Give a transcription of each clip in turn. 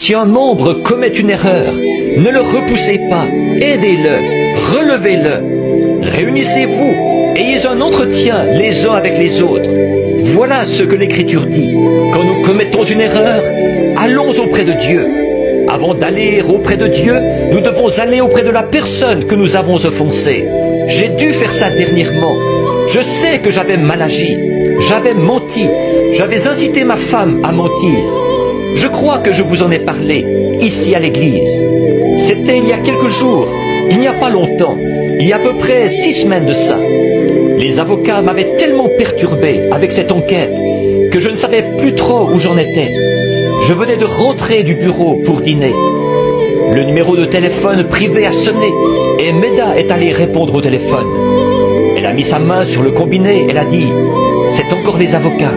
Si un membre commet une erreur, ne le repoussez pas, aidez-le, relevez-le. Réunissez-vous, ayez un entretien les uns avec les autres. Voilà ce que l'Écriture dit. Quand nous commettons une erreur, allons auprès de Dieu. Avant d'aller auprès de Dieu, nous devons aller auprès de la personne que nous avons offensée. J'ai dû faire ça dernièrement. Je sais que j'avais mal agi, j'avais menti, j'avais incité ma femme à mentir. Je crois que je vous en ai parlé, ici à l'église. C'était il y a quelques jours, il n'y a pas longtemps, il y a à peu près 6 semaines de ça. Les avocats m'avaient tellement perturbé avec cette enquête que je ne savais plus trop où j'en étais. Je venais de rentrer du bureau pour dîner. Le numéro de téléphone privé a sonné et Meda est allée répondre au téléphone. Elle a mis sa main sur le combiné, elle a dit « C'est encore les avocats ».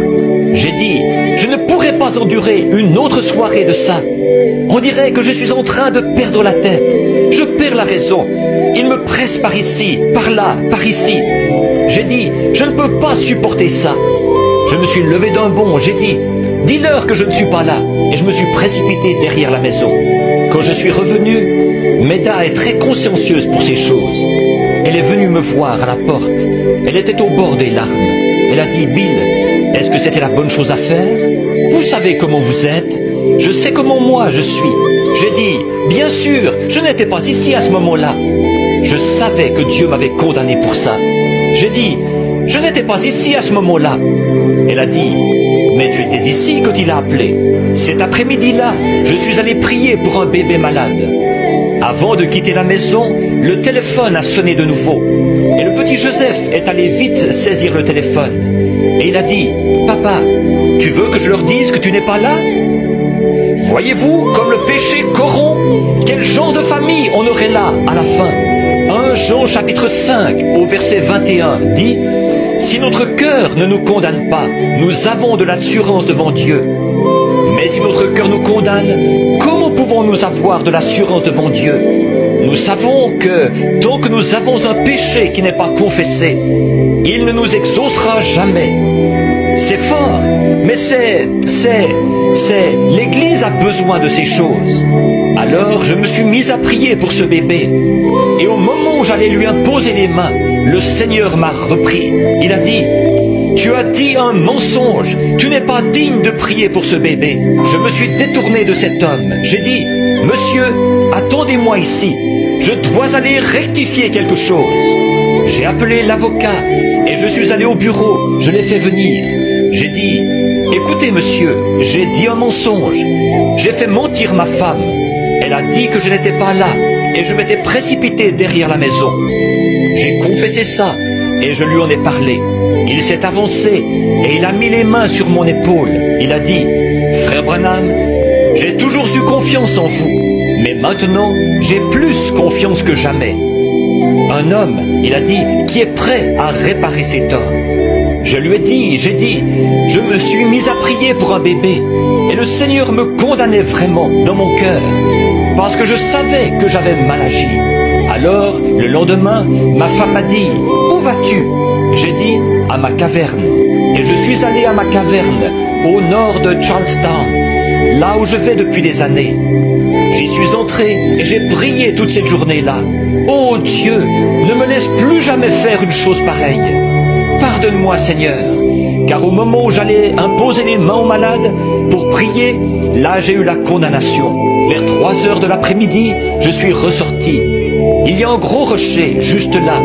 J'ai dit « Je ne pourrai pas endurer une autre soirée de ça. On dirait que je suis en train de perdre la tête. Je perds la raison. Ils me pressent par ici, par là, par ici. » J'ai dit « Je ne peux pas supporter ça ». Je me suis levé d'un bond, j'ai dit « Dis-leur que je ne suis pas là ». Et je me suis précipité derrière la maison. Quand je suis revenu, Meda est très consciencieuse pour ces choses. Elle est venue me voir à la porte. Elle était au bord des larmes. Elle a dit « Bill, est-ce que c'était la bonne chose à faire? Vous savez comment vous êtes. Je sais comment moi je suis. » J'ai dit « Bien sûr, je n'étais pas ici à ce moment-là. » Je savais que Dieu m'avait condamné pour ça. J'ai dit « Je n'étais pas ici à ce moment-là. » Elle a dit « Mais tu étais ici quand il a appelé. » Cet après-midi-là, je suis allé prier pour un bébé malade. Avant de quitter la maison, le téléphone a sonné de nouveau. Et le petit Joseph est allé vite saisir le téléphone. Et il a dit « Papa, tu veux que je leur dise que tu n'es pas là ?» Voyez-vous comme le péché corrompt? Quel genre de famille on aurait là à la fin? 1 Jean chapitre 5 au verset 21 dit « Si notre cœur ne nous condamne pas, nous avons de l'assurance devant Dieu. Mais si notre cœur nous condamne, comment pouvons-nous avoir de l'assurance devant Dieu? Nous savons que tant que nous avons un péché qui n'est pas confessé, il ne nous exaucera jamais. » C'est fort, mais l'Église a besoin de ces choses. Alors je me suis mis à prier pour ce bébé. Et au moment où j'allais lui imposer les mains, le Seigneur m'a repris. Il a dit « Tu as dit un mensonge, tu n'es pas digne de prier pour ce bébé. » Je me suis détourné de cet homme. J'ai dit « Monsieur, attendez-moi ici. Je dois aller rectifier quelque chose. » J'ai appelé l'avocat et je suis allé au bureau. Je l'ai fait venir. J'ai dit « Écoutez monsieur, j'ai dit un mensonge. J'ai fait mentir ma femme. Elle a dit que je n'étais pas là et je m'étais précipité derrière la maison. » J'ai confessé ça et je lui en ai parlé. Il s'est avancé et il a mis les mains sur mon épaule. Il a dit « Frère Branham, j'ai toujours eu confiance en vous, mais maintenant j'ai plus confiance que jamais. » Un homme, il a dit, qui est prêt à réparer ses torts. Je lui ai dit, je me suis mis à prier pour un bébé et le Seigneur me condamnait vraiment dans mon cœur parce que je savais que j'avais mal agi. Alors, le lendemain, ma femme m'a dit « Où vas-tu » J'ai dit « À ma caverne ». Et je suis allé à ma caverne, au nord de Charlestown, là où je vais depuis des années. J'y suis entré et j'ai prié toute cette journée-là. Oh Dieu, ne me laisse plus jamais faire une chose pareille. Pardonne-moi Seigneur, car au moment où j'allais imposer les mains aux malades pour prier, là j'ai eu la condamnation. Vers 3 heures de l'après-midi, je suis ressorti. Il y a un gros rocher juste là.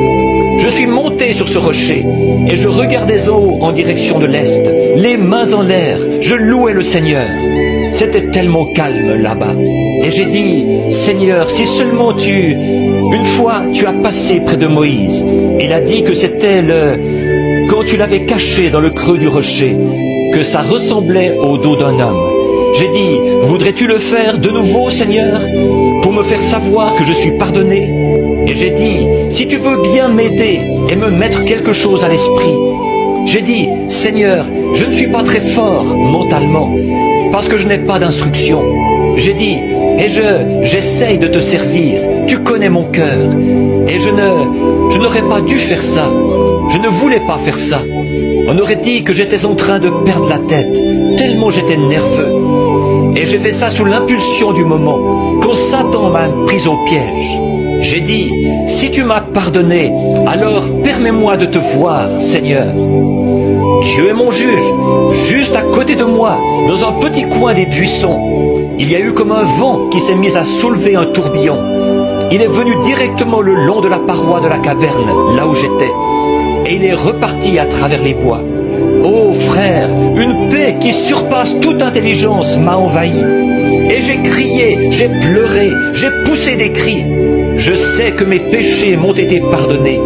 Je suis monté sur ce rocher et je regardais en haut en direction de l'est, les mains en l'air, je louais le Seigneur. C'était tellement calme là-bas. Et j'ai dit, Seigneur, si seulement une fois tu as passé près de Moïse, il a dit que c'était quand tu l'avais caché dans le creux du rocher, que ça ressemblait au dos d'un homme. J'ai dit, voudrais-tu le faire de nouveau, Seigneur, pour me faire savoir que je suis pardonné? Et j'ai dit, si tu veux bien m'aider et me mettre quelque chose à l'esprit. J'ai dit, Seigneur, je ne suis pas très fort mentalement, parce que je n'ai pas d'instruction. J'ai dit, et j'essaye de te servir, tu connais mon cœur, et je n'aurais pas dû faire ça, je ne voulais pas faire ça. On aurait dit que j'étais en train de perdre la tête, tellement j'étais nerveux. Et j'ai fait ça sous l'impulsion du moment, quand Satan m'a pris au piège. J'ai dit, si tu m'as pardonné, alors permets-moi de te voir, Seigneur. Dieu est mon juge, juste à côté de moi, dans un petit coin des buissons. Il y a eu comme un vent qui s'est mis à soulever un tourbillon. Il est venu directement le long de la paroi de la caverne, là où j'étais, et il est reparti à travers les bois. Oh frère, une paix qui surpasse toute intelligence m'a envahi. Et j'ai crié, j'ai pleuré, j'ai poussé des cris. Je sais que mes péchés m'ont été pardonnés.